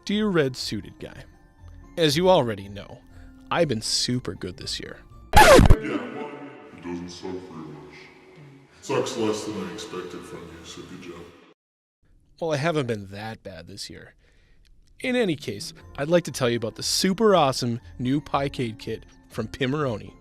Dear Red Suited Guy, as you already know, I've been super good this year. Yeah, well, it doesn't suck very much. Sucks less than I expected from you, so good job. Well, I haven't been that bad this year. In any case, I'd like to tell you about the super awesome new Picade kit from Pimoroni.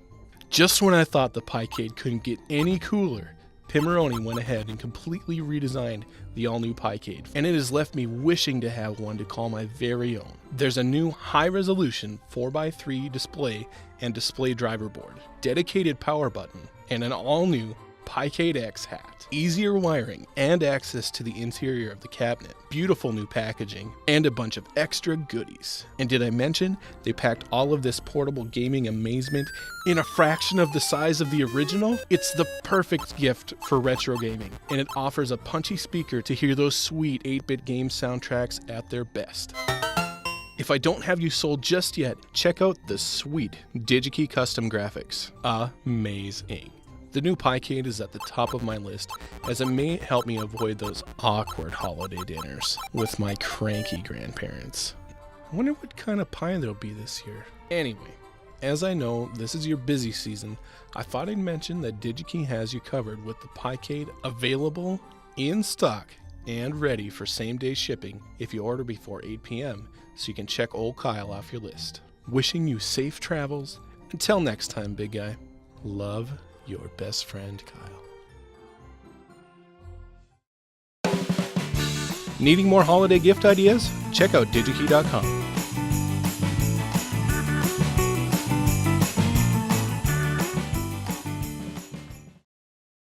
Just when I thought the Picade couldn't get any cooler, Pimoroni went ahead and completely redesigned the all-new Picade, and it has left me wishing to have one to call my very own. There's a new high-resolution 4x3 display and display driver board, dedicated power button, and an all-new Picade XHAT. Easier wiring and access to the interior of the cabinet, beautiful new packaging, and a bunch of extra goodies. And did I mention they packed all of this portable gaming amazement in a fraction of the size of the original? It's the perfect gift for retro gaming, and it offers a punchy speaker to hear those sweet 8-bit game soundtracks at their best. If I don't have you sold just yet, check out the sweet DigiKey custom graphics. Amazing. The new Picade is at the top of my list, as it may help me avoid those awkward holiday dinners with my cranky grandparents. I wonder what kind of pie there'll be this year. Anyway, as I know this is your busy season, I thought I'd mention that DigiKey has you covered with the Picade available, in stock, and ready for same-day shipping if you order before 8 p.m. so you can check old Kyle off your list. Wishing you safe travels. Until next time, big guy. Love, your best friend, Kyle. Needing more holiday gift ideas? Check out DigiKey.com.